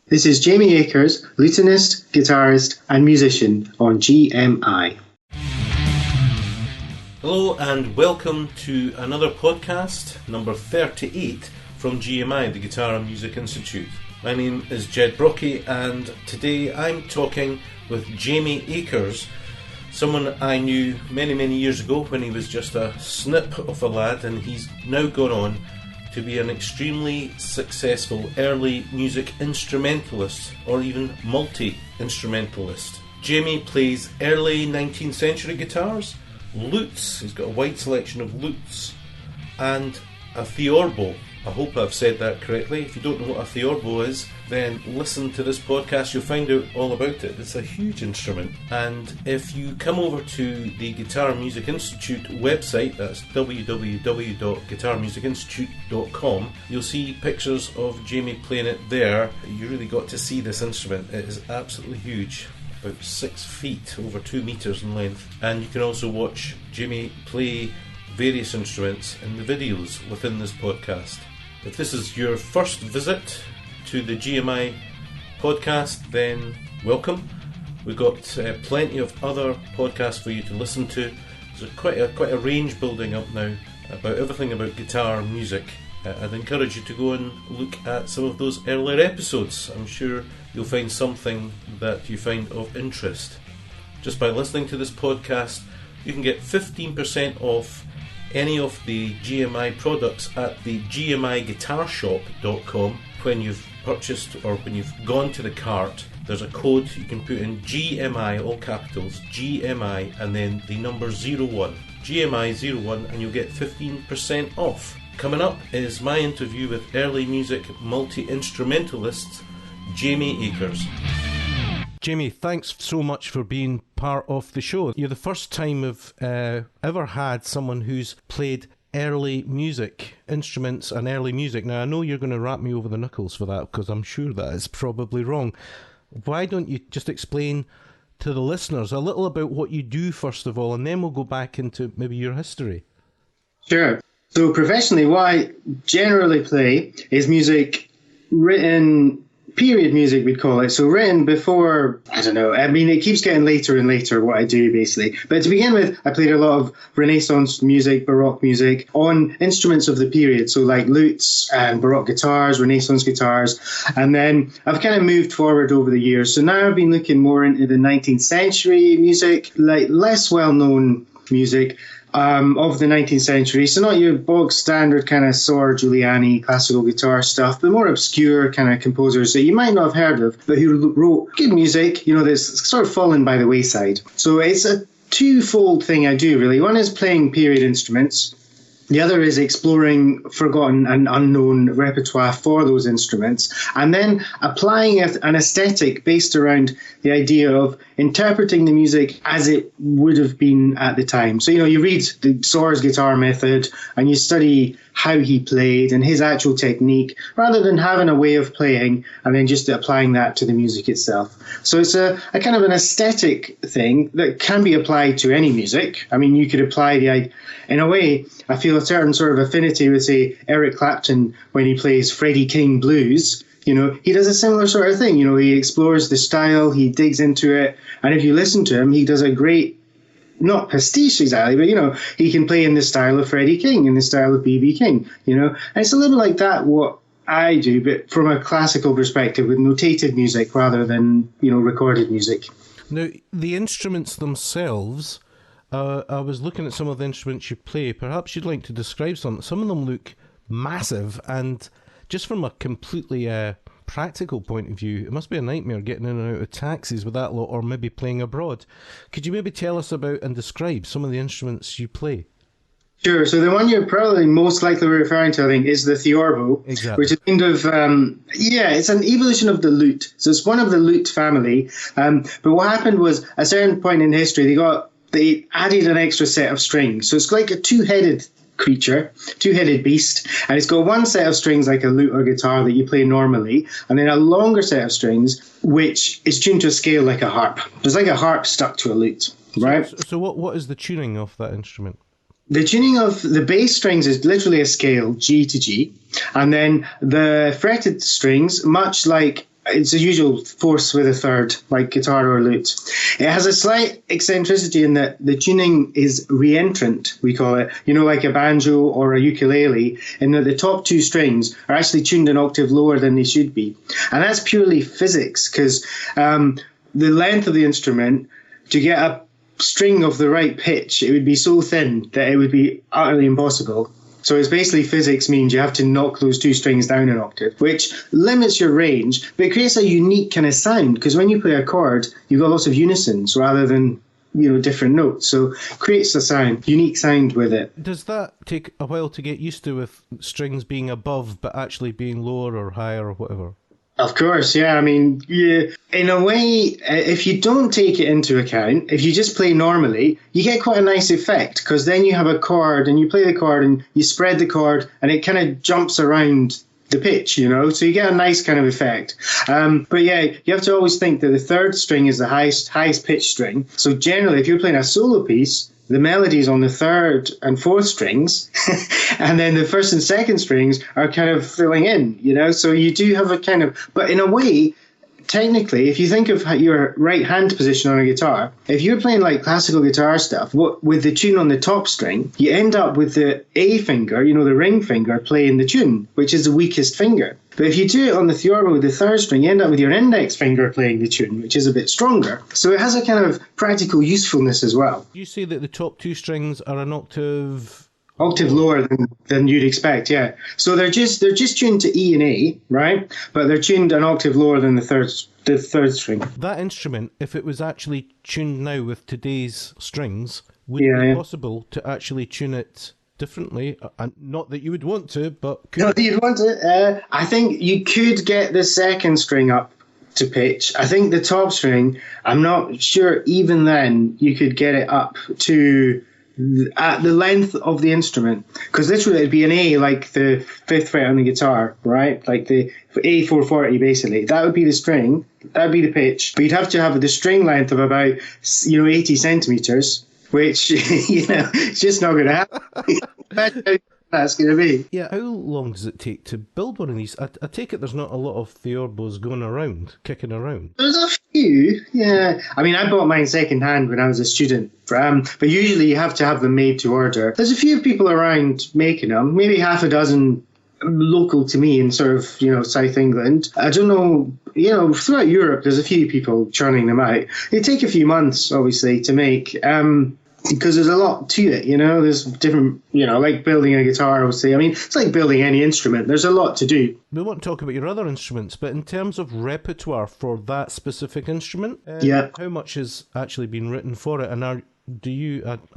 This is Jamie Akers, lutenist, guitarist and musician on GMI. Hello and welcome to another podcast, number 38 from GMI, the Guitar and Music Institute. My name is Ged Brockie and today I'm talking with Jamie Akers, someone I knew many years ago when he was just a snip of a lad, and he's now gone on to be an extremely successful early music instrumentalist or even multi-instrumentalist. Jamie plays early 19th century guitars, lutes, he's got a wide selection of lutes, and a Theorbo. I hope I've said that correctly. If you don't know what a Theorbo is, then listen to this podcast, you'll find out all about it. It's a huge instrument, and if you come over to the Guitar and Music Institute website, that's www.guitarmusicinstitute.com, you'll see pictures of Jamie playing it there. You really got to see this instrument. It is absolutely huge, about 6 feet, over 2 metres in length, and you can also watch Jamie play various instruments in the videos within this podcast. If this is your first visit to the GMI podcast, then welcome. We've got plenty of other podcasts for you to listen to. There's quite a range building up now about everything about guitar and music. I'd encourage you to go and look at some of those earlier episodes. I'm sure you'll find something that you find of interest. Just by listening to this podcast, you can get 15% off any of the GMI products at the gmiguitarshop.com. When you've purchased or when you've gone to the cart, there's a code you can put in GMI, all capitals, GMI, and then the number 01, GMI01, and you'll get 15% off. Coming up is my interview with early music multi-instrumentalist Jamie Akers. Jamie, thanks so much for being part of the show. You're the first time I've ever had someone who's played early music, instruments and early music. Now, I know you're going to rap me over the knuckles for that because I'm sure that is probably wrong. Why don't you just explain to the listeners a little about what you do first of all, and then we'll go back into maybe your history. Sure. So professionally, what I generally play is music written, period music we'd call it, so written before, I don't know, I mean it keeps getting later and later what I do basically, but to begin with I played a lot of Renaissance music, Baroque music on instruments of the period, so like lutes and Baroque guitars, Renaissance guitars, and then I've kind of moved forward over the years, so now I've been looking more into the 19th century music, like less well known music of the 19th century, so not your bog standard kind of Sor Giuliani classical guitar stuff, but more obscure kind of composers that you might not have heard of, but who wrote good music, you know, that's sort of fallen by the wayside. So it's a twofold thing I do really. One is playing period instruments. The other is exploring forgotten and unknown repertoire for those instruments, and then applying an aesthetic based around the idea of interpreting the music as it would have been at the time. So, you know, you read the Sor's guitar method and you study how he played and his actual technique, rather than having a way of playing and then just applying that to the music itself. So it's a kind of an aesthetic thing that can be applied to any music. I mean, you could apply in a way, I feel a certain sort of affinity with, say, Eric Clapton when he plays Freddie King blues. You know, he does a similar sort of thing. You know, he explores the style, he digs into it, and if you listen to him, he does a great, not pastiche exactly, but, you know, he can play in the style of Freddie King, in the style of B.B. King, you know. And it's a little like that what I do, but from a classical perspective with notated music rather than, you know, recorded music. Now, the instruments themselves, I was looking at some of the instruments you play. Perhaps you'd like to describe some. Some of them look massive, and just from a completely practical point of view, it must be a nightmare getting in and out of taxis with that lot, or maybe playing abroad. Could you maybe tell us about and describe some of the instruments you play? Sure. So the one you're probably most likely referring to, I think, is the Theorbo, exactly. Which is kind of, it's an evolution of the lute. So it's one of the lute family. But what happened was, at a certain point in history, they added an extra set of strings. So it's like a two-headed creature, two-headed beast, and it's got one set of strings like a lute or guitar that you play normally, and then a longer set of strings which is tuned to a scale like a harp. It's like a harp stuck to a lute, right? So what is the tuning of that instrument? The tuning of the bass strings is literally a scale, G to G, and then the fretted strings, much like it's the usual fourth with a third, like guitar or lute. It has a slight eccentricity in that the tuning is reentrant, we call it, like a banjo or a ukulele, in that the top two strings are actually tuned an octave lower than they should be. And that's purely physics, because the length of the instrument, to get a string of the right pitch, it would be so thin that it would be utterly impossible. So it's basically physics means you have to knock those two strings down an octave, which limits your range, but it creates a unique kind of sound, because when you play a chord, you've got lots of unisons rather than, different notes. So it creates a unique sound with it. Does that take a while to get used to, with strings being above but actually being lower or higher or whatever? Of course, yeah. I mean, in a way, if you don't take it into account, if you just play normally, you get quite a nice effect, because then you have a chord and you play the chord and you spread the chord and it kind of jumps around the pitch, so you get a nice kind of effect. But yeah, you have to always think that the third string is the highest pitch string. So generally, if you're playing a solo piece, the melodies on the third and fourth strings, and then the first and second strings are kind of filling in, so you do have a kind of, but in a way, technically, if you think of your right hand position on a guitar, if you're playing like classical guitar stuff, with the tune on the top string, you end up with the A finger, the ring finger, playing the tune, which is the weakest finger. But if you do it on the Theorbo with the third string, you end up with your index finger playing the tune, which is a bit stronger. So it has a kind of practical usefulness as well. You say that the top two strings are an octave lower than you'd expect, yeah. So they're just tuned to E and A, right? But they're tuned an octave lower than the third string. That instrument, if it was actually tuned now with today's strings, would it be possible to actually tune it differently? And not that you would want to, but not that you'd want to. I think you could get the second string up to pitch. I think the top string, I'm not sure even then you could get it up to at the length of the instrument, because literally it'd be an A, like the fifth fret on the guitar, right? Like the A440 basically. That would be the string, that would be the pitch, but you'd have to have the string length of about 80 centimeters, which it's just not going to happen. That's how that's going to be. Yeah, how long does it take to build one of these? I take it there's not a lot of Theorbos going around, kicking around. There's a few, yeah. I mean, I bought mine second hand when I was a student, but usually you have to have them made to order. There's a few people around making them, maybe half a dozen local to me in sort of, South England. I don't know, throughout Europe, there's a few people churning them out. They take a few months, obviously, to make, because there's a lot to it, there's different, like building a guitar, obviously. I mean, it's like building any instrument. There's a lot to do. We won't talk about your other instruments, but in terms of repertoire for that specific instrument, how much has actually been written for it? And I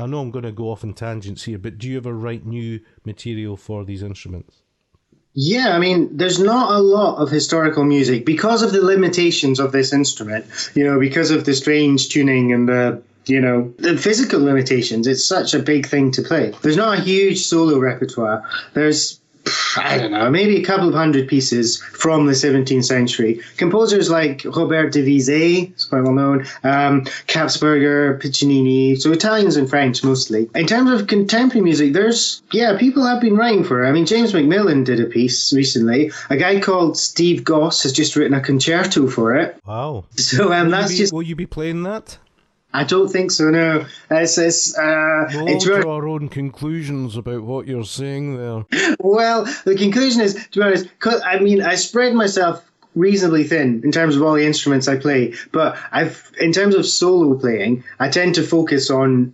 know I'm going to go off in tangents here, but do you ever write new material for these instruments? Yeah, I mean, there's not a lot of historical music because of the limitations of this instrument, because of the strange tuning and the physical limitations. It's such a big thing to play. There's not a huge solo repertoire. There's, I don't know, maybe a couple of hundred pieces from the 17th century. Composers like Robert de Vizet, it's quite well known, Kapsberger, Piccinini, so Italians and French mostly. In terms of contemporary music, people have been writing for it. I mean, James Macmillan did a piece recently. A guy called Steve Goss has just written a concerto for it. Wow. So will you be playing that? I don't think so, no. We'll all draw our own conclusions about what you're saying there. Well, the conclusion is, to be honest, I spread myself reasonably thin in terms of all the instruments I play, but in terms of solo playing, I tend to focus on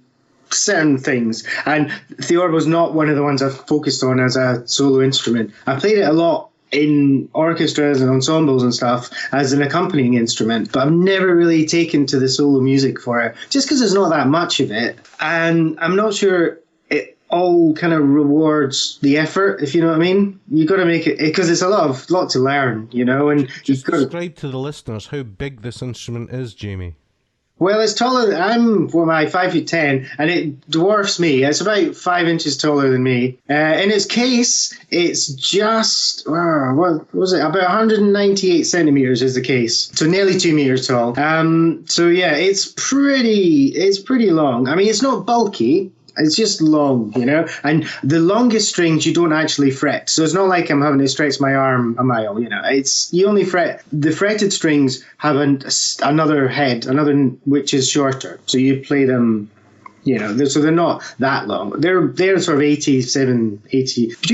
certain things, and Theorbo's not one of the ones I've focused on as a solo instrument. I played it a lot in orchestras and ensembles and stuff as an accompanying instrument, but I've never really taken to the solo music for it, just because there's not that much of it, and I'm not sure it all kind of rewards the effort, if you know what I mean. You got to make it, because it's a lot to learn, and just describe to the listeners how big this instrument is, Jamie. Well, it's taller. I'm 5'10", and it dwarfs me. It's about 5 inches taller than me. In its case, it's just what was it? About 198 centimeters is the case, so nearly 2 meters tall. So yeah, it's pretty long. I mean, it's not bulky. It's just long, and the longest strings you don't actually fret. So it's not like I'm having to stretch my arm a mile, It's, you only fret, the fretted strings have another head, which is shorter. So you play them, so they're not that long. They're sort of between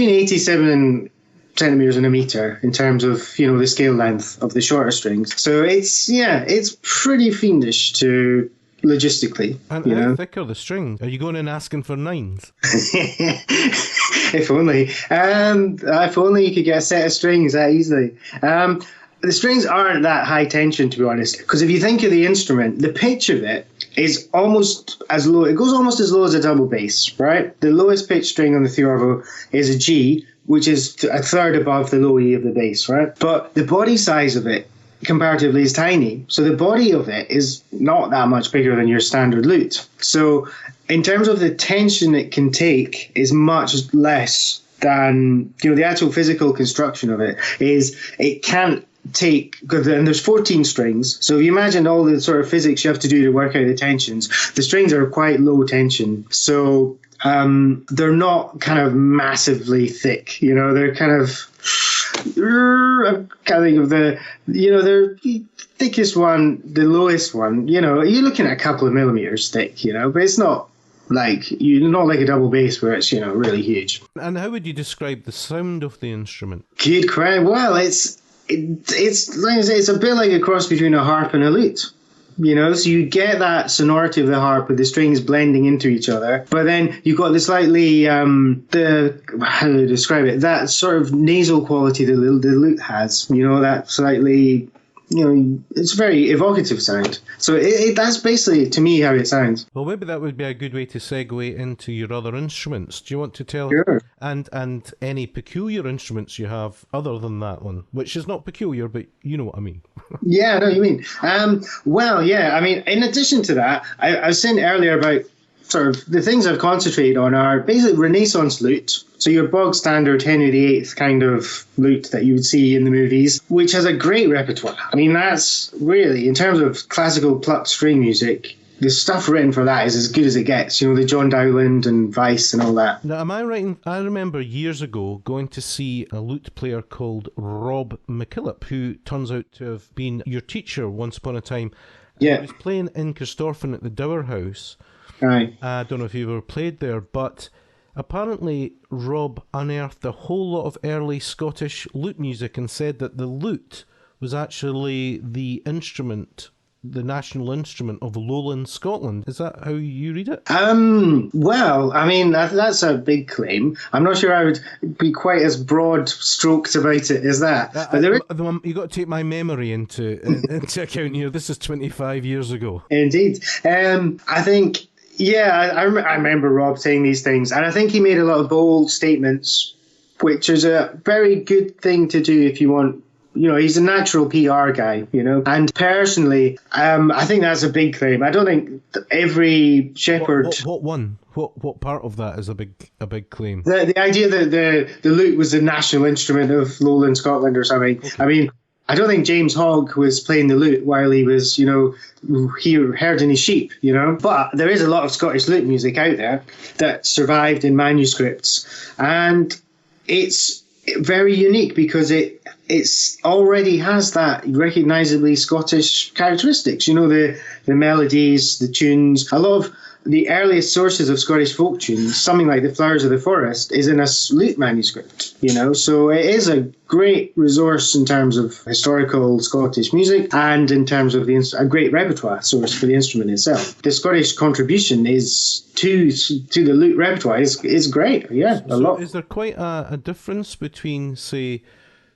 87 centimeters and a meter in terms of, the scale length of the shorter strings. So it's pretty fiendish to logistically. And how thick are the strings? Are you going in asking for 9s? If only. If only you could get a set of strings that easily. The strings aren't that high tension, to be honest, because if you think of the instrument, the pitch of it is almost as low. It goes almost as low as a double bass, right? The lowest pitch string on the Theorbo is a G, which is a third above the low E of the bass, right? But the body size of it comparatively is tiny. So the body of it is not that much bigger than your standard lute. So in terms of the tension it can take is much less than, the actual physical construction of it is it can't take, and there's 14 strings. So if you imagine all the sort of physics you have to do to work out the tensions, the strings are quite low tension. So they're not kind of massively thick, they're kind of, I can't think of the thickest one, the lowest one, you're looking at a couple of millimeters thick, but it's not like a double bass where it's, really huge. And how would you describe the sound of the instrument? Good question. Well, it's like I say, it's a bit like a cross between a harp and a lute. So you get that sonority of the harp with the strings blending into each other, but then you've got the slightly, how do I describe it? That sort of nasal quality that the lute has, that slightly, it's a very evocative sound. So that's basically, to me, how it sounds. Well, maybe that would be a good way to segue into your other instruments. Do you want to tell? Sure. And any peculiar instruments you have other than that one, which is not peculiar, but you know what I mean. Yeah, I know what you mean. In addition to that, I was saying earlier about sort of the things I've concentrated on are basically Renaissance lute. So your bog standard Henry VIII kind of lute that you would see in the movies, which has a great repertoire. I mean, that's really, in terms of classical plucked string music, the stuff written for that is as good as it gets. The John Dowland and Weiss and all that. Now, am I right? I remember years ago going to see a lute player called Rob McKillop, who turns out to have been your teacher once upon a time. Yeah. He was playing in Corstorphine at the Dower House. Right. I don't know if you've ever played there, but apparently Rob unearthed a whole lot of early Scottish lute music and said that the lute was actually the national instrument of Lowland Scotland. Is that how you read it? Well, I mean, that's a big claim. I'm not sure I would be quite as broad strokes about it as that. You've got to take my memory into account here. This is 25 years ago. Indeed. I think, I remember Rob saying these things, and I think he made a lot of bold statements, which is a very good thing to do if you want. He's a natural PR guy, and personally, I think that's a big claim. I don't think every shepherd. What one? What part of that is a big claim? The idea that the lute was the national instrument of Lowland Scotland or something. Okay. I mean, I don't think James Hogg was playing the lute while he was, he herding his sheep, But there is a lot of Scottish lute music out there that survived in manuscripts, and it's very unique because it's already has that recognisably Scottish characteristics. The melodies, the tunes. A lot of the earliest sources of Scottish folk tunes, something like The Flowers of the Forest, is in a lute manuscript, So it is a great resource in terms of historical Scottish music and in terms of a great repertoire source for the instrument itself. The Scottish contribution is to the lute repertoire is great, a lot. Is there quite a difference between, say,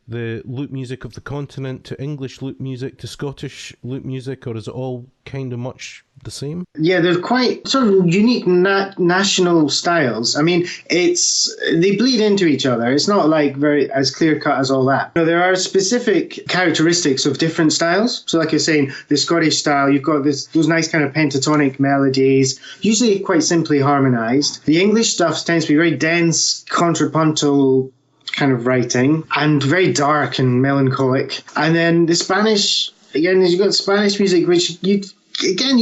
the lute music of the continent to English lute music to Scottish lute music, or is it all kind of much the same? Yeah, they're quite sort of unique national styles. I mean, they bleed into each other. It's not like very as clear cut as all that. There are specific characteristics of different styles. So, like you're saying, the Scottish style, you've got those nice kind of pentatonic melodies, usually quite simply harmonised. The English stuff tends to be very dense, contrapuntal kind of writing and very dark and melancholic. And then the Spanish, again, you've got Spanish music, which you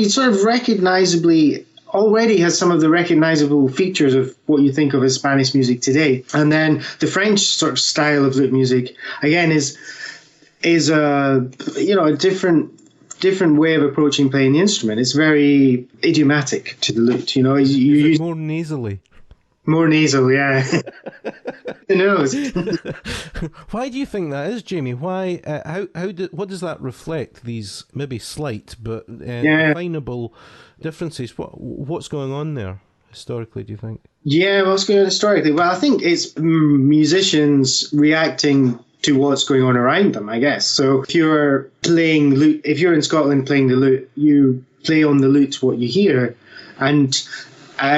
sort of recognisably already has some of the recognizable features of what you think of as Spanish music today. And then the French sort of style of lute music, again, is a different way of approaching playing the instrument. It's very idiomatic to the lute. You use more nasally. More nasal, yeah. Who knows? Why do you think that is, Jamie? Why? What does that reflect? These maybe slight but definable differences. What's going on there historically? Do you think? Yeah, what's going on historically? Well, I think it's musicians reacting to what's going on around them, I guess. So if you're playing lute, if you're in Scotland playing the lute, you play on the lute what you hear, and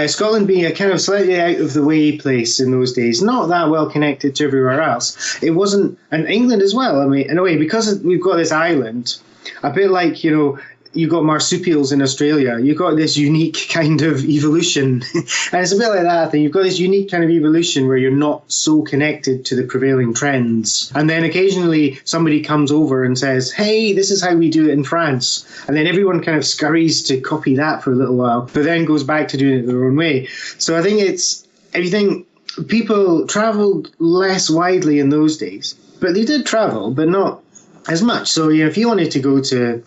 Scotland being a kind of slightly out of the way place in those days, not that well connected to everywhere else. It wasn't, and England as well. I mean, in a way, because we've got this island, a bit like, you've got marsupials in Australia. You've got this unique kind of evolution. And it's a bit like that, I think. You've got this unique kind of evolution where you're not so connected to the prevailing trends. And then occasionally somebody comes over and says, hey, this is how we do it in France. And then everyone kind of scurries to copy that for a little while, but then goes back to doing it their own way. So I think people travelled less widely in those days. But they did travel, but not as much. So if you wanted to go to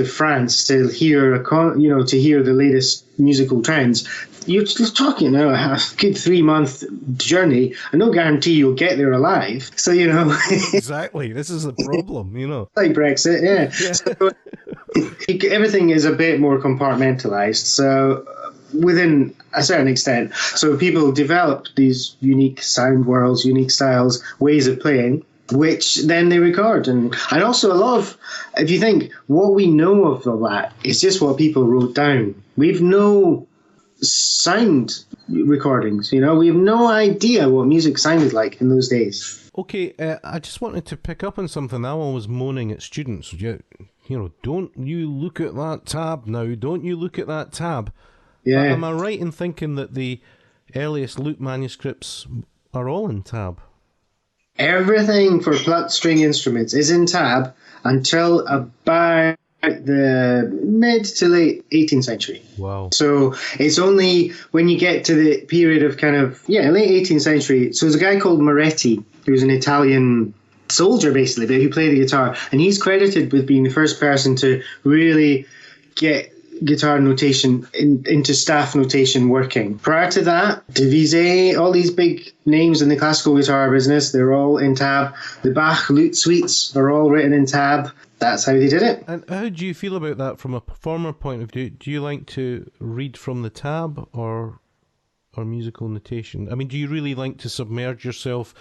France to hear the latest musical trends, you're just talking a good 3-month journey, and no guarantee you'll get there alive. So exactly, this is a problem. Like Brexit, yeah. So, everything is a bit more compartmentalized. So within a certain extent, so people developed these unique sound worlds, unique styles, ways of playing, which then they record. And also a lot of, if you think, what we know of all that is just what people wrote down. We've no sound recordings, we have no idea what music sounded like in those days. Okay, I just wanted to pick up on something. Alan was moaning at students, don't you look at that tab now, don't you look at that tab. Yeah. But am I right in thinking that the earliest lute manuscripts are all in tab? Everything for plucked string instruments is in tab until about the mid to late 18th century. Wow. So it's only when you get to the period of late 18th century. So there's a guy called Moretti, who's an Italian soldier basically, but who played the guitar, and he's credited with being the first person to really get guitar notation into staff notation working. Prior to that, Devisé, all these big names in the classical guitar business, they're all in tab. The Bach lute suites are all written in tab. That's how they did it. And how do you feel about that from a performer point of view? Do you like to read from the tab or musical notation? I mean, do you really like to submerge yourself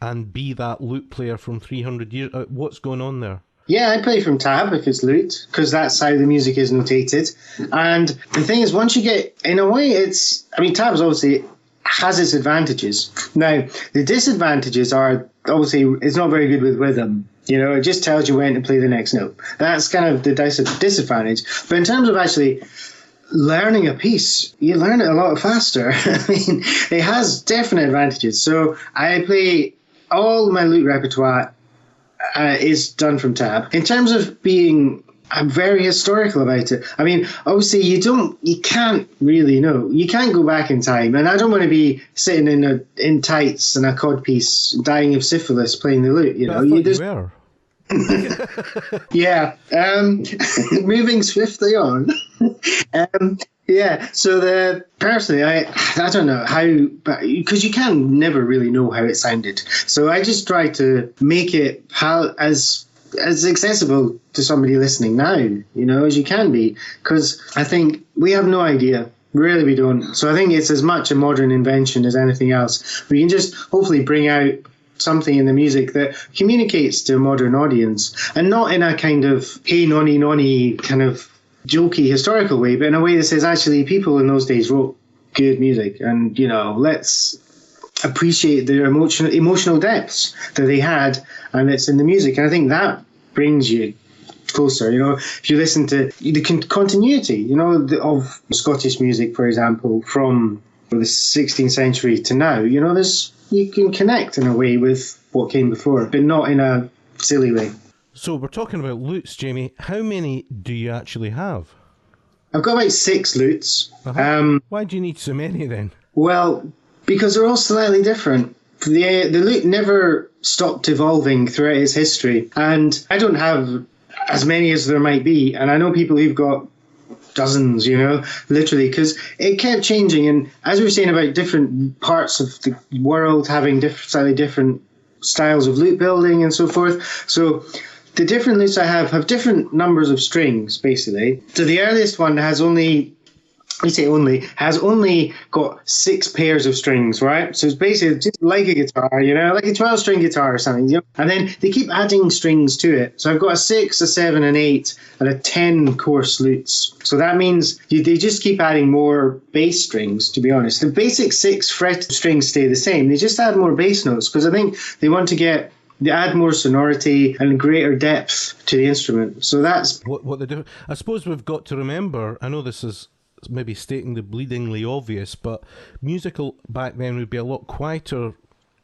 and be that lute player from 300 years? What's going on there? Yeah, I play from tab if it's lute, because that's how the music is notated. And the thing is, once you get, in a way, tabs obviously has its advantages. Now, the disadvantages are, obviously, it's not very good with rhythm. It just tells you when to play the next note. That's kind of the disadvantage. But in terms of actually learning a piece, you learn it a lot faster. It has definite advantages. So I play all my lute repertoire is done from tab. In terms of being very historical about it, obviously you can't really know. You can't go back in time, and I don't want to be sitting in tights and a codpiece dying of syphilis playing the lute. I thought you were. Yeah. Moving swiftly on. Yeah, so personally, I don't know how, because you can never really know how it sounded. So I just try to make it as accessible to somebody listening now, as you can be, because I think we have no idea. Really, we don't. So I think it's as much a modern invention as anything else. We can just hopefully bring out something in the music that communicates to a modern audience, and not in a kind of hey nonny kind of jokey historical way, but in a way that says actually people in those days wrote good music, and let's appreciate their emotional depths that they had, and it's in the music. And I think that brings you closer. If you listen to the continuity, of Scottish music, for example, from the 16th century to now, you can connect in a way with what came before, but not in a silly way. So we're talking about lutes, Jamie. How many do you actually have? I've got about 6 lutes. Why do you need so many then? Well, because they're all slightly different. The lute never stopped evolving throughout its history, and I don't have as many as there might be, and I know people who've got dozens, literally, because it kept changing. And as we were saying about different parts of the world having slightly different styles of lute building and so forth, so the different lutes I have different numbers of strings, basically. So the earliest one has only got 6 pairs of strings, right? So it's basically just like a guitar, like a 12-string guitar or something. And then they keep adding strings to it. So I've got a 6, a 7, an 8, and a 10 coarse lutes. So that means they just keep adding more bass strings, to be honest. The basic 6 fret strings stay the same. They just add more bass notes because I think they want to add more sonority and greater depth to the instrument. So that's what they do. I suppose we've got to remember, I know this is maybe stating the bleedingly obvious, but musical back then would be a lot quieter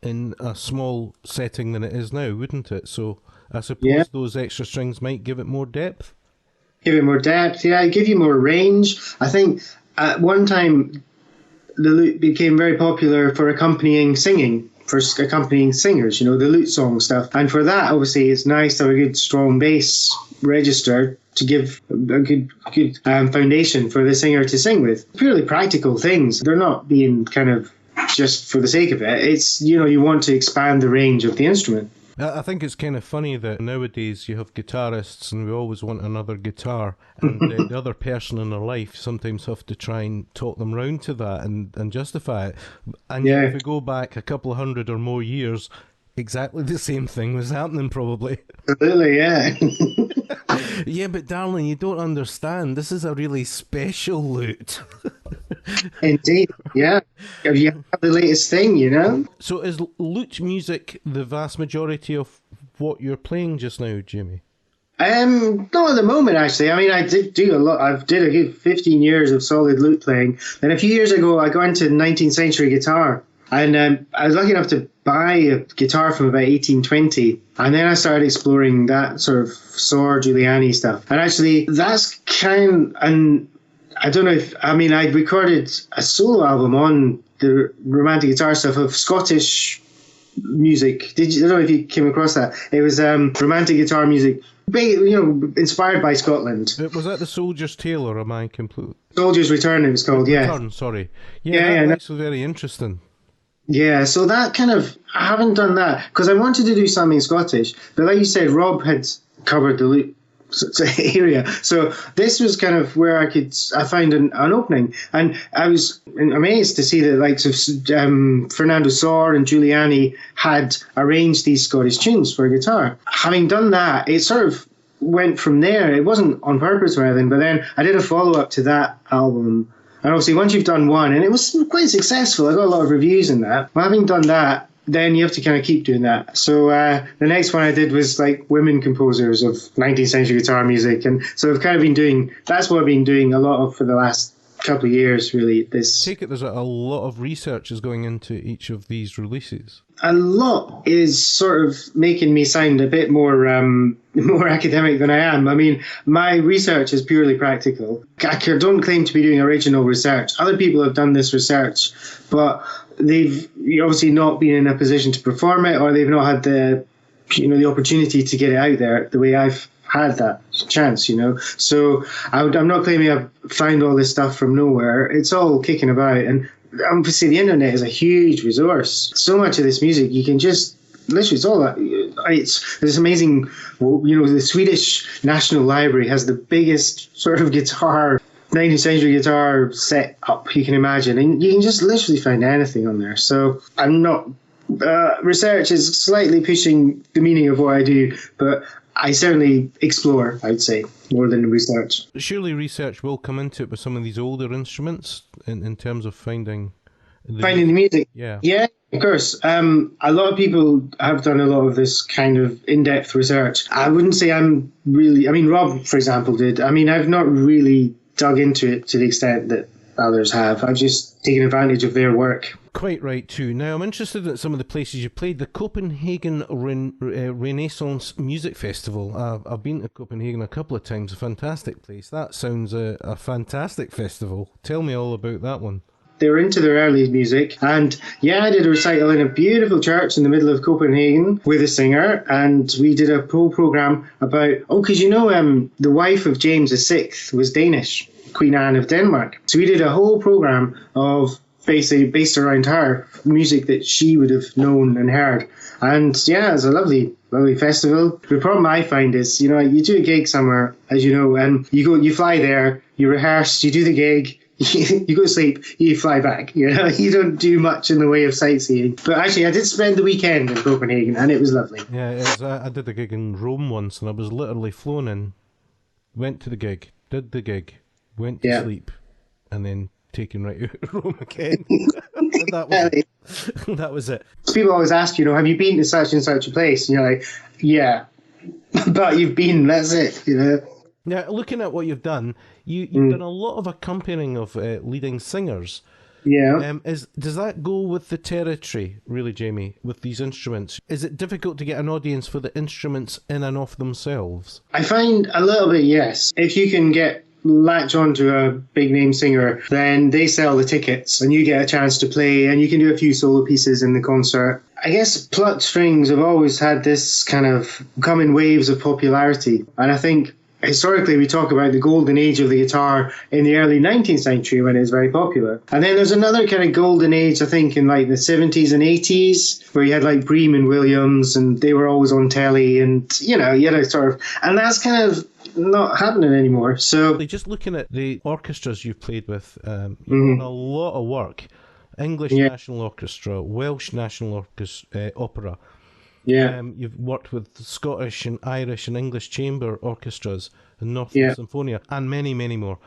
in a small setting than it is now, wouldn't it? So I suppose those extra strings might give it more depth. Give it more depth, give you more range. I think at one time the lute became very popular for accompanying singing, for accompanying singers, the lute song stuff. And for that, obviously, it's nice to have a good strong bass register to give a good foundation for the singer to sing with. Purely practical things. They're not being kind of just for the sake of it. It's, you want to expand the range of the instrument. I think it's kind of funny that nowadays you have guitarists and we always want another guitar, and the other person in their life sometimes have to try and talk them round to that and justify it. And yet if we go back a couple of hundred or more years, exactly the same thing was happening probably. Absolutely, yeah. Yeah, but darling, you don't understand. This is a really special lute. Indeed, yeah. You have the latest thing, So is lute music the vast majority of what you're playing just now, Jimmy? Not at the moment, actually. I mean, I did do a lot. I did a good 15 years of solid lute playing. Then a few years ago, I got into 19th century guitar. And I was lucky enough to buy a guitar from about 1820. And then I started exploring that sort of Sor Giuliani stuff. And actually, that's and I don't know I recorded a solo album on the romantic guitar stuff of Scottish music. I don't know if you came across that. It was romantic guitar music, inspired by Scotland. Was that the Soldier's Tale, or am I complete? Soldier's Return, it was called, Return, sorry. That's very interesting. Yeah, so that I haven't done that because I wanted to do something Scottish, but like you said, Rob had covered the lute area, so this was kind of where I found an opening, and I was amazed to see that likes of Fernando Sor and Giuliani had arranged these Scottish tunes for guitar. Having done that, it sort of went from there. It wasn't on purpose or anything, but then I did a follow-up to that album. And obviously, once you've done one, and it was quite successful, I got a lot of reviews in that. But having done that, then you have to kind of keep doing that. So the next one I did was like women composers of 19th century guitar music. And so I've kind of that's what I've been doing a lot of for the last couple of years, really. Take it there's a lot of research is going into each of these releases. A lot is sort of making me sound a bit more academic than I am. I mean, my research is purely practical. I don't claim to be doing original research. Other people have done this research, but they've obviously not been in a position to perform it, or they've not had the opportunity to get it out there the way I've had that chance, So I'm not claiming I've found all this stuff from nowhere. It's all kicking about, and obviously the internet is a huge resource. So much of this music you can just literally, it's all that. It's this amazing. The Swedish National Library has the biggest sort of 19th century guitar set up you can imagine, and you can just literally find anything on there. So I'm not. Research is slightly pushing the meaning of what I do, but I certainly explore, I'd say, more than research. Surely research will come into it with some of these older instruments in terms of finding the music. Yeah, of course. A lot of people have done a lot of this kind of in-depth research. I wouldn't say I'm really... Rob, for example, did. I've not really dug into it to the extent that others have. I've just taken advantage of their work. Quite right, too. Now, I'm interested in some of the places you played. The Copenhagen Renaissance Music Festival. I've been to Copenhagen a couple of times. A fantastic place. That sounds a fantastic festival. Tell me all about that one. They were into their early music, and I did a recital in a beautiful church in the middle of Copenhagen with a singer, and we did a whole programme about, because the wife of James VI was Danish, Queen Anne of Denmark. So we did a whole programme of basically based around her, music that she would have known and heard. And it was a lovely festival. The problem I find is, you do a gig somewhere, as you know, and you fly there, you rehearse, you do the gig, you go to sleep, you fly back. You don't do much in the way of sightseeing. But actually, I did spend the weekend in Copenhagen, and it was lovely. Yeah, I did a gig in Rome once, and I was literally flown in, went to the gig, did the gig, went to sleep, and then taken right out of Rome again. That was it. People always ask, have you been to such and such a place? And you're like, yeah, but you've been, that's it, Now, looking at what you've done, you've done a lot of accompanying of leading singers. Yeah. Does that go with the territory, really, Jamie, with these instruments? Is it difficult to get an audience for the instruments in and of themselves? I find a little bit, yes. If you can latch onto a big name singer, then they sell the tickets and you get a chance to play and you can do a few solo pieces in the concert. I guess plucked strings have always had this kind of come in waves of popularity, and I think historically we talk about the golden age of the guitar in the early 19th century when it was very popular. And then there's another kind of golden age, I think, in like the 70s and 80s, where you had like Bream and Williams, and they were always on telly, and you had a sort of, and that's kind of not happening anymore. So just looking at the orchestras you've played with, you've done a lot of work. English National Orchestra, Welsh National Opera. Yeah. You've worked with Scottish and Irish and English chamber orchestras and Northern Symphonia and many, many more.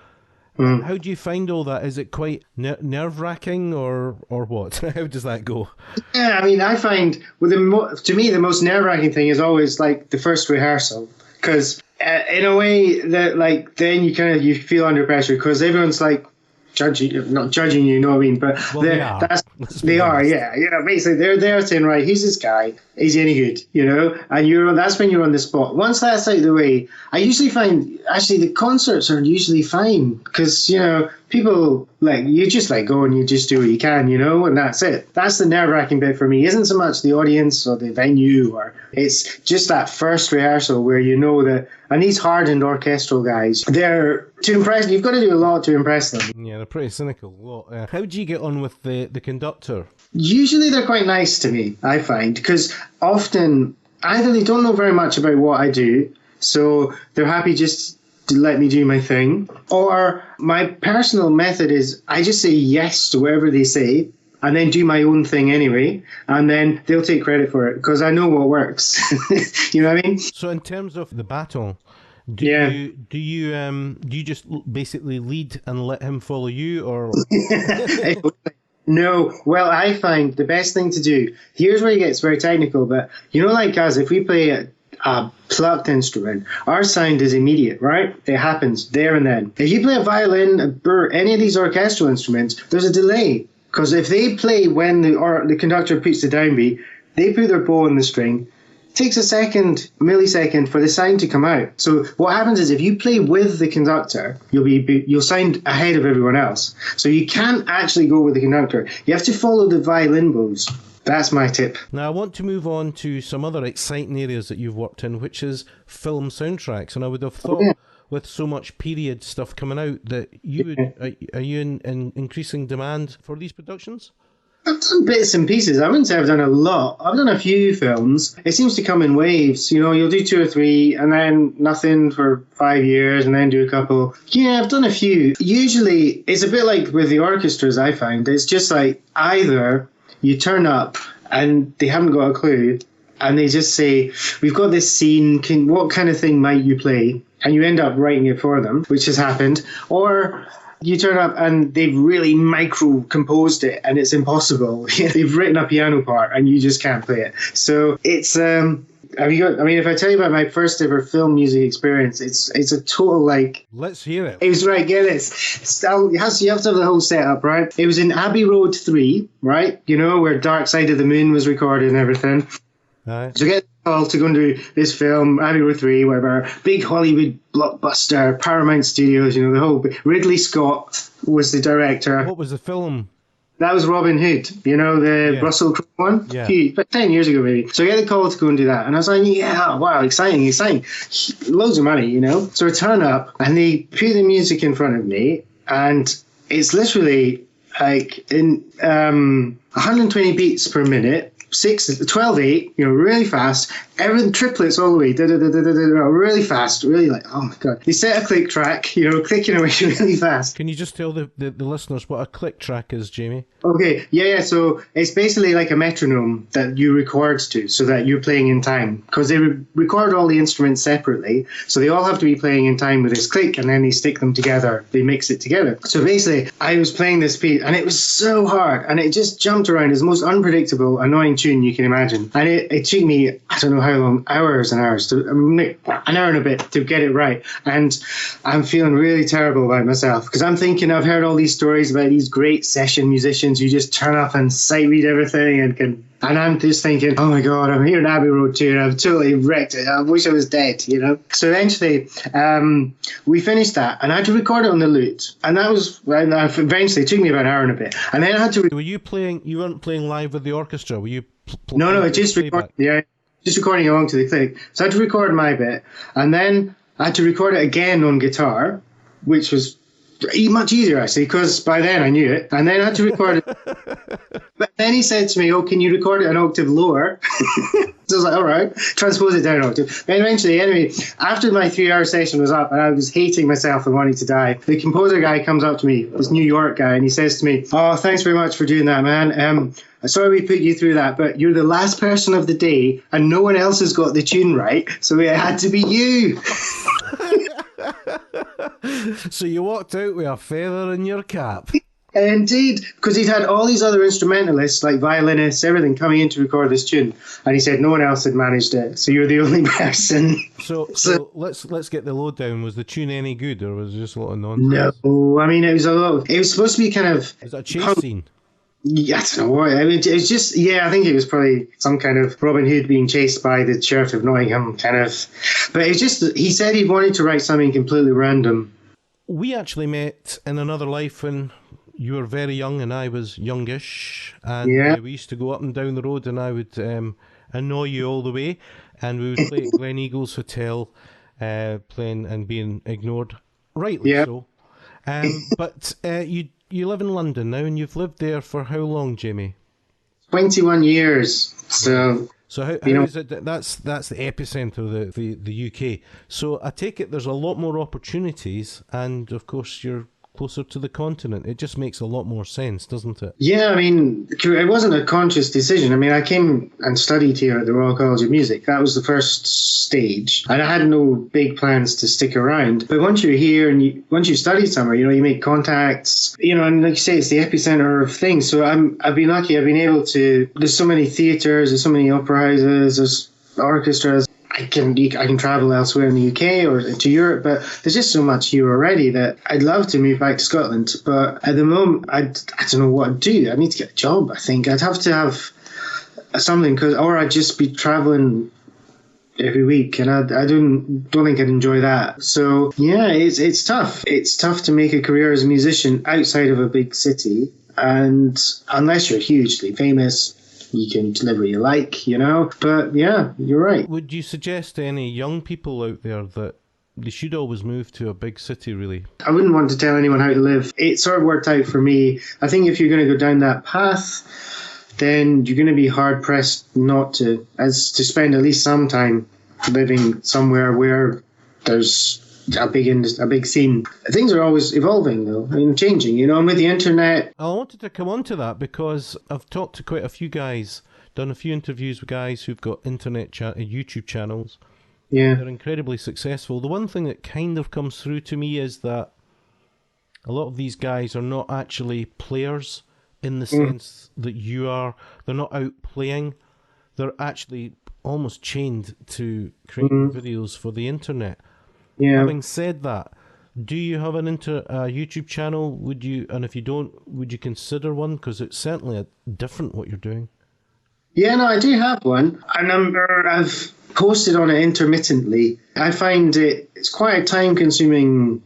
How do you find all that? Is it quite nerve-wracking or what? How does that go? Yeah, I mean, I find to me the most nerve-wracking thing is always like the first rehearsal, because in a way that then you feel under pressure because everyone's like not judging you, you know what I mean? But well, they are, yeah. Basically, they're there saying, right, who's this guy? Is he any good? And that's when you're on the spot. Once that's out of the way, I usually find actually the concerts are usually fine because people you just go and you just do what you can, and that's it. That's the nerve-wracking bit for me. Isn't so much the audience or the venue, or it's just that first rehearsal where that. And these hardened orchestral guys, they're to impress. You've got to do a lot to impress them. Yeah, they're pretty cynical. How do you get on with the conductor? Usually they're quite nice to me, I find, because often either they don't know very much about what I do, so they're happy just to let me do my thing, or my personal method is I just say yes to whatever they say and then do my own thing anyway, and then they'll take credit for it because I know what works. You know what I mean? So in terms of the baton, do you just basically lead and let him follow you, or? No. Well, I find the best thing to do, here's where it gets very technical, but like us, if we play a plucked instrument, our sound is immediate, right? It happens there and then. If you play a violin, a burr, any of these orchestral instruments, there's a delay. Because if they play when the conductor puts the downbeat, they put their bow on the string. It takes a millisecond for the sound to come out. So what happens is if you play with the conductor, you'll sound ahead of everyone else. So you can't actually go with the conductor. You have to follow the violin bows. That's my tip. Now I want to move on to some other exciting areas that you've worked in, which is film soundtracks. And I would have thought with so much period stuff coming out that you would are you in increasing demand for these productions? I've done bits and pieces. I wouldn't say I've done a lot. I've done a few films. It seems to come in waves. You'll do 2 or 3 and then nothing for 5 years and then do a couple. Yeah, I've done a few. Usually it's a bit like with the orchestras, I find. It's just like either you turn up and they haven't got a clue and they just say, we've got this scene, what kind of thing might you play? And you end up writing it for them, which has happened. Or you turn up and they've really micro-composed it and it's impossible. They've written a piano part and you just can't play it. So it's have you got? I mean, if I tell you about my first ever film music experience, it's a total like. Let's hear it. It was right. Get this. You have to have the whole setup, right? It was in Abbey Road 3, right? You know where Dark Side of the Moon was recorded and everything. Right. So get the call to go and do this film, Abbey Road 3, whatever. Big Hollywood blockbuster, Paramount Studios. You know the whole. Ridley Scott was the director. What was the film? That was Robin Hood, you know, the Russell Crowe one? Yeah. About 10 years ago, maybe. So I get the call to go and do that. And I was like, yeah, wow, exciting. Loads of money, you know. So I turn up and they put the music in front of me. And it's literally like in 120 beats per minute, 12/8, you know, really fast. Everything triplets all the way, really fast, really like, oh my god. They set a click track, you know, clicking away really fast. Can you just tell the listeners what a click track is, Jamie? Okay, yeah. So it's basically like a metronome that you record to, so that you're playing in time. Because they record all the instruments separately, so they all have to be playing in time with this click, and then they stick them together. They mix it together. So basically, I was playing this piece, and it was so hard, and it just jumped around. It's the most unpredictable, annoying tune you can imagine. And it took me, I don't know how long, hours and hours, an hour and a bit to get it right. And I'm feeling really terrible about myself, because I'm thinking I've heard all these stories about these great session musicians who just turn up and sight read everything and I'm just thinking, oh my god, I'm here in Abbey Road 2 and I've totally wrecked it. I wish I was dead, you know. So eventually, we finished that and I had to record it on the Lute. And that was, eventually, it took me about an hour and a bit. And then I had to... Were you playing, you weren't playing live with the orchestra, were you? No, just recording along to the click. So I had to record my bit. And then I had to record it again on guitar, which was much easier actually, because by then I knew it. And then I had to record it. But then he said to me, oh, can you record it an octave lower? So I was like, all right, transpose it down an octave. Then eventually, anyway, after my 3-hour session was up and I was hating myself and wanting to die, the composer guy comes up to me, this New York guy, and he says to me, oh, thanks very much for doing that, man. Sorry we put you through that, but you're the last person of the day and no one else has got the tune right, so it had to be you. So you walked out with a feather in your cap. Indeed, because he'd had all these other instrumentalists, like violinists, everything, coming in to record this tune, and he said no one else had managed it, so you're the only person. So let's get the lowdown. Was the tune any good, or was it just a lot of nonsense? No, I mean it was supposed to be kind of. Was that a chase scene? Yeah, I don't know what. I mean, it was just, I think it was probably some kind of Robin Hood being chased by the Sheriff of Nottingham kind of. But it's just, he said he wanted to write something completely random. We actually met in another life when you were very young and I was youngish. And we used to go up and down the road and I would annoy you all the way. And we would play at Glen Eagles Hotel, playing and being ignored. Rightly so. But you live in London now, and you've lived there for how long, Jamie? 21 years. So how is it that's the epicenter of the UK? So I take it there's a lot more opportunities, and of course you're closer to the continent. It just makes a lot more sense, doesn't it? Yeah, I mean, it wasn't a conscious decision. I mean, I came and studied here at the Royal College of Music. That was the first stage. And I had no big plans to stick around. But once you're here and once you study somewhere, you make contacts, and like you say, it's the epicenter of things. So I've been lucky. I've been able to, there's so many theatres, there's so many opera houses, there's orchestras. I can travel elsewhere in the UK or to Europe, but there's just so much here already that I'd love to move back to Scotland. But at the moment, I don't know what I'd do. I need to get a job, I think. I'd have to have something, or I'd just be travelling every week, and I don't think I'd enjoy that. So, yeah, it's tough. It's tough to make a career as a musician outside of a big city, and unless you're hugely famous, you can deliver what you like, But yeah, you're right. Would you suggest to any young people out there that they should always move to a big city, really? I wouldn't want to tell anyone how to live. It sort of worked out for me. I think if you're going to go down that path, then you're going to be hard-pressed not to spend at least some time living somewhere where there's a big scene. Things are always evolving, though, and changing, and with the internet. I wanted to come on to that because I've talked to quite a few guys, done a few interviews with guys who've got YouTube channels. Yeah. They're incredibly successful. The one thing that kind of comes through to me is that a lot of these guys are not actually players in the sense that you are. They're not out playing. They're actually almost chained to creating videos for the internet. Yeah. Having said that, do you have an YouTube channel? And if you don't, would you consider one? Because it's certainly different what you're doing. Yeah, no, I do have one. I've posted on it intermittently. I find it's quite a time-consuming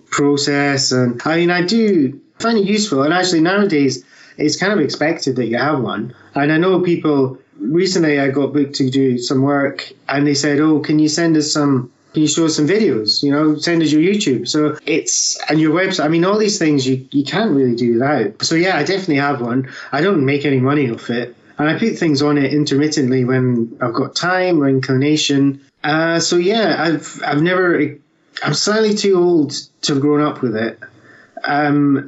process, and I do find it useful. And actually, nowadays, it's kind of expected that you have one. And I know people. Recently, I got booked to do some work, and they said, "Oh, can you show us some videos? Send us your YouTube." So and your website. I mean, all these things you can't really do without. So yeah, I definitely have one. I don't make any money off it. And I put things on it intermittently when I've got time or inclination. So yeah, I'm slightly too old to have grown up with it.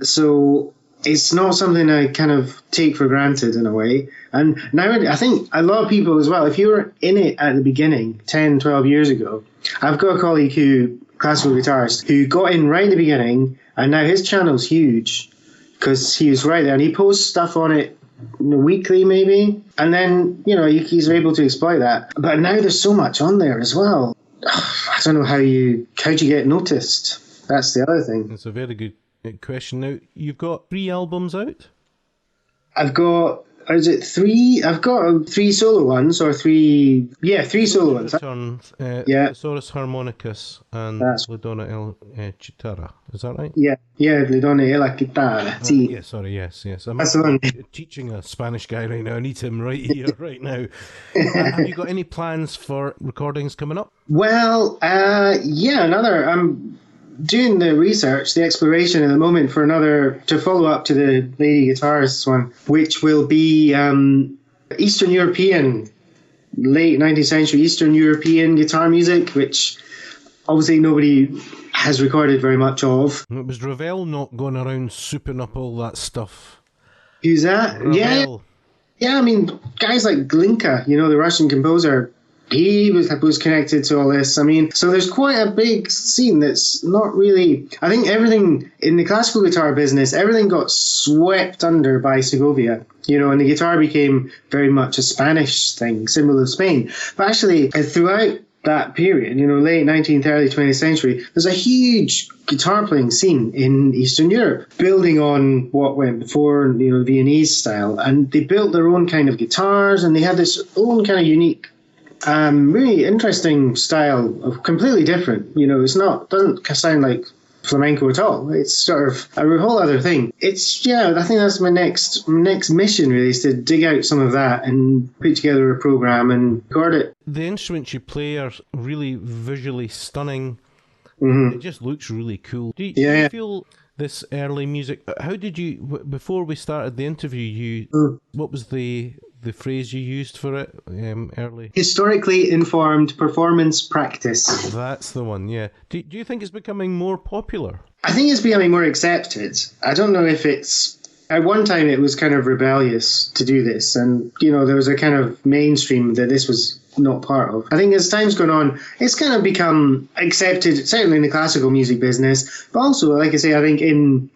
So it's not something I kind of take for granted in a way. And now I think a lot of people as well, if you were in it at the beginning, 10, 12 years ago, I've got a colleague classical guitarist, who got in right at the beginning, and now his channel's huge because he was right there. And he posts stuff on it weekly maybe, and then he's able to exploit that. But now there's so much on there as well. I don't know how do you get noticed. That's the other thing. It's a very good question. Now you've got 3 albums out. I've got I've got 3 solo ones, or 3 solo ones. Thesaurus Harmonicus and Ladonna El Chitarra. Is that right? Yeah, Ladonna El Chitarra. Yes. I'm That's the one. Teaching a Spanish guy right now. I need him right here, right now. Have you got any plans for recordings coming up? Well, I'm doing the research, the exploration at the moment for to follow up to the lady guitarist one, which will be Eastern European, late 19th century Eastern European guitar music, which obviously nobody has recorded very much of. It was Ravel not going around souping up all that stuff. Who's that? Ravel. Yeah, I mean, guys like Glinka, the Russian composer, he was connected to all this. I mean, so there's quite a big scene that's not really... I think everything in the classical guitar business, everything got swept under by Segovia, and the guitar became very much a Spanish thing, symbol of Spain. But actually, throughout that period, late 19th, early 20th century, there's a huge guitar playing scene in Eastern Europe, building on what went before, Viennese style. And they built their own kind of guitars, and they had this own kind of unique really interesting style, of completely different. Doesn't sound like flamenco at all. It's sort of a whole other thing. I think that's my next mission really, is to dig out some of that and put together a program and record it. The instruments you play are really visually stunning. Mm-hmm. It just looks really cool. Do you feel this early music? How did you, before we started the interview, what was the phrase you used for it early? Historically informed performance practice. That's the one, yeah. Do you think it's becoming more popular? I think it's becoming more accepted. I don't know if it's... At one time it was kind of rebellious to do this, and, there was a kind of mainstream that this was not part of. I think as time's gone on, it's kind of become accepted, certainly in the classical music business, but also, like I say, I think in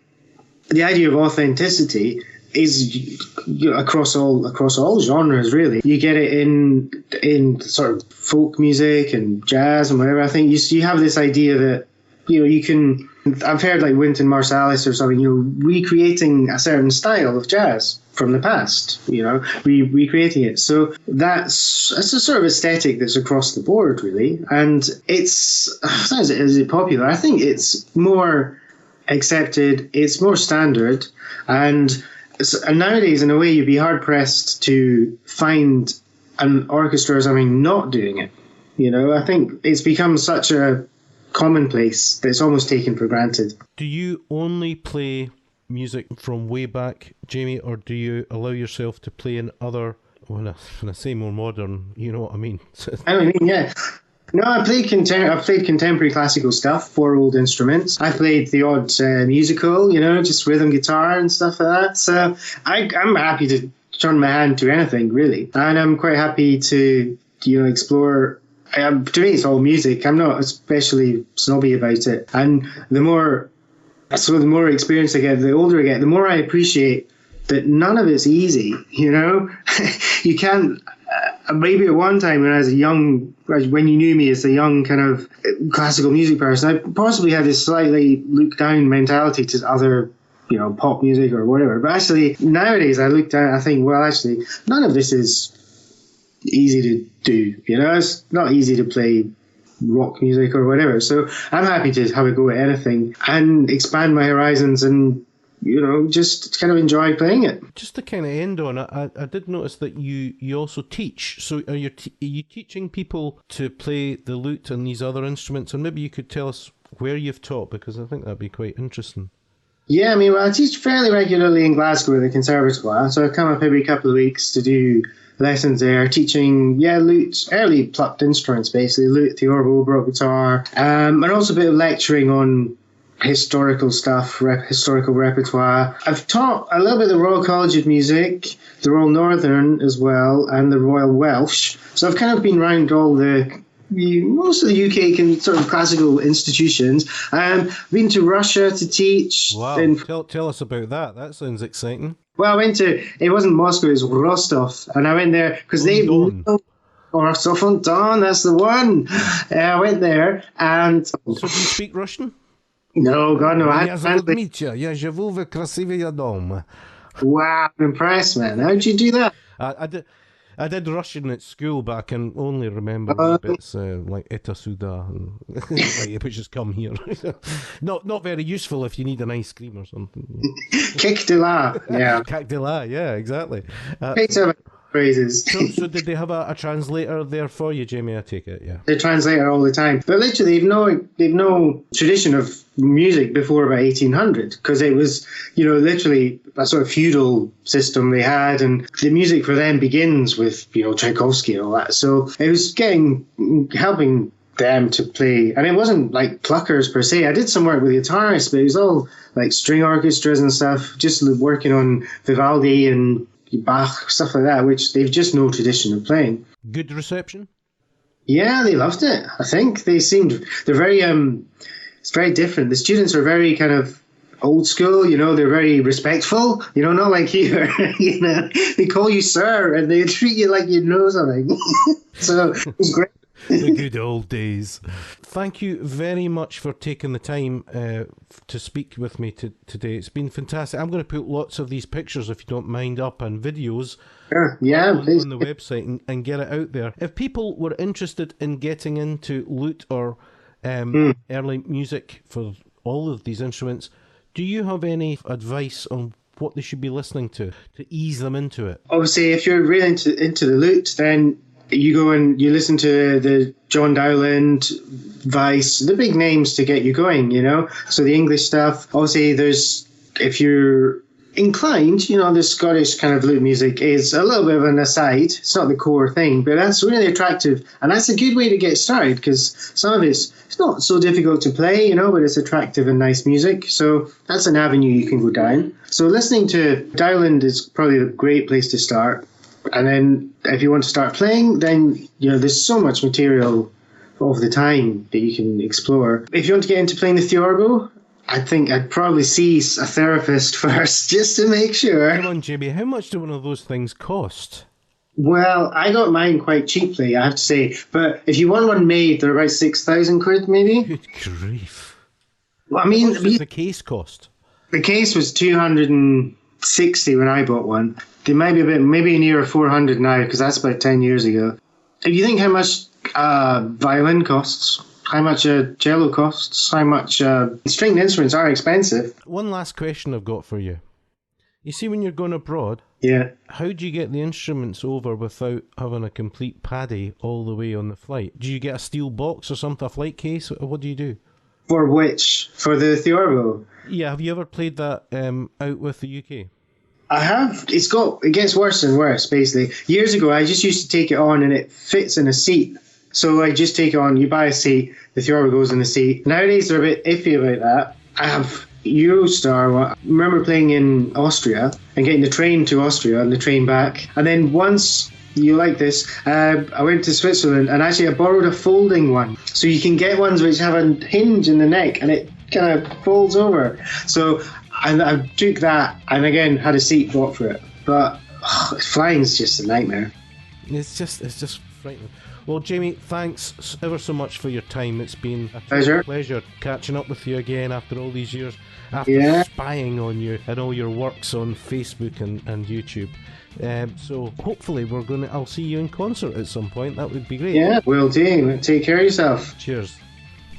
the idea of authenticity is across all genres really. You get it in sort of folk music and jazz and whatever. I think you have this idea that you can. I've heard like Wynton Marsalis or something, recreating a certain style of jazz from the past, recreating it. So it's a sort of aesthetic that's across the board really, and is it popular? I think it's more accepted. It's more standard, and nowadays, in a way, you'd be hard-pressed to find an orchestra or something not doing it. I think it's become such a commonplace that it's almost taken for granted. Do you only play music from way back, Jamie, or do you allow yourself to play in other, when I say more modern, you know what I mean? Yeah. No, I've played contemporary classical stuff, 4 old instruments. I played the odd musical, just rhythm guitar and stuff like that. So I'm happy to turn my hand to anything, really. And I'm quite happy to, explore. To me, it's all music. I'm not especially snobby about it. And the more experience I get, the older I get, the more I appreciate that none of it's easy, You can't... maybe at one time when you knew me as a young kind of classical music person, I possibly had this slightly look down mentality to other, pop music or whatever. But actually, nowadays I look down, I think, well, actually, none of this is easy to do. It's not easy to play rock music or whatever. So I'm happy to have a go at anything and expand my horizons and, just kind of enjoy playing it. Just to kind of end on it, I did notice that you also teach. So are you teaching people to play the lute and these other instruments? And maybe you could tell us where you've taught, because I think that'd be quite interesting. Yeah, I teach fairly regularly in Glasgow at the Conservatoire. So I come up every couple of weeks to do lessons there, teaching, lute, early plucked instruments, basically, lute, Theorbo, Brock guitar, and also a bit of lecturing on historical stuff, historical repertoire. I've taught a little bit of the Royal College of Music, the Royal Northern as well, and the Royal Welsh. So I've kind of been around most of the UK sort of classical institutions. Been to Russia to teach. Wow, tell us about that. That sounds exciting. Well, it wasn't Moscow, it was Rostov. And I went there because Rostov-on-Don, that's the one. I went there and... So do you speak Russian? No, God, no. Wow, I'm impressed, man. How'd you do that? I did Russian at school, but I can only remember bits like Eta Suda, which has come here. Not very useful if you need an ice cream or something. Kik de la, yeah. Kik de la, yeah, exactly. Phrases. So did they have a translator there for you, Jamie? I take it, yeah. They translate all the time. But literally, they've no tradition of music before about 1800, because it was, literally a sort of feudal system they had, and the music for them begins with, Tchaikovsky and all that. So it was helping them to play, and it wasn't like pluckers per se. I did some work with guitarists, but it was all like string orchestras and stuff, just working on Vivaldi and Bach, stuff like that, which they've just no tradition of playing. Good reception? Yeah, they loved it. I think they're very, it's very different. The students are very kind of old school, they're very respectful, not like here, they call you sir and they treat you like you know something. So it was great. The good old days. Thank you very much for taking the time to speak with me today. It's been fantastic. I'm going to put lots of these pictures, if you don't mind, up and videos on the website and get it out there. If people were interested in getting into lute or early music for all of these instruments, do you have any advice on what they should be listening to ease them into it? Obviously, if you're really into the lute, then you go and you listen to the John Dowland, Weiss, the big names to get you going, So the English stuff. Obviously, if you're inclined, the Scottish kind of lute music is a little bit of an aside. It's not the core thing, but that's really attractive. And that's a good way to get started, because some of it's not so difficult to play, but it's attractive and nice music. So that's an avenue you can go down. So listening to Dowland is probably a great place to start. And then if you want to start playing, then, there's so much material all the time that you can explore. If you want to get into playing the Theorbo, I think I'd probably see a therapist first, just to make sure. Come on, Jamie, how much do one of those things cost? Well, I got mine quite cheaply, I have to say. But if you want one made, they're about 6,000 quid, maybe. Good grief. Well, what does the case cost? The case was 260 when I bought one. They might be maybe near 400 now, because that's about 10 years ago. If you think how much violin costs, how much cello costs, how much stringed instruments are expensive. One last question I've got for you. You see, when you're going abroad, how do you get the instruments over without having a complete paddy all the way on the flight? Do you get a steel box or something, a flight case? What do you do? For which? For the Theorbo? Yeah, have you ever played that out with the UK? I have. It gets worse and worse, basically. Years ago, I just used to take it on and it fits in a seat. So I just take it on, you buy a seat, the Theorbo goes in the seat. Nowadays, they're a bit iffy about that. I have Eurostar. I remember playing in Austria and getting the train to Austria and the train back. And then once, you like this, I went to Switzerland and actually I borrowed a folding one. So you can get ones which have a hinge in the neck and it kind of folds over. So I took that and again had a seat bought for it. But flying's just a nightmare. It's just frightening. Well, Jamie, thanks ever so much for your time. It's been a pleasure catching up with you again after all these years, after spying on you and all your works on Facebook and YouTube. So hopefully I'll see you in concert at some point. That would be great. Yeah, will do. Take care of yourself. Cheers.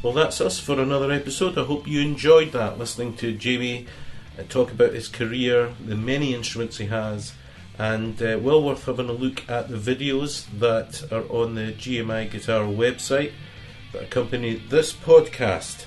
Well, that's us for another episode. I hope you enjoyed that, listening to Jamie talk about his career, the many instruments he has, and well worth having a look at the videos that are on the GMI Guitar website that accompany this podcast.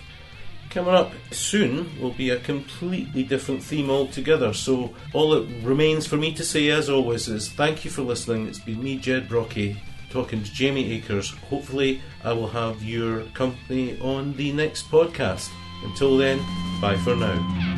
Coming up soon will be a completely different theme altogether, so all it remains for me to say, as always, is thank you for listening. It's been me, Ged Brockie, talking to Jamie Akers. Hopefully I will have your company on the next podcast. Until then, bye for now.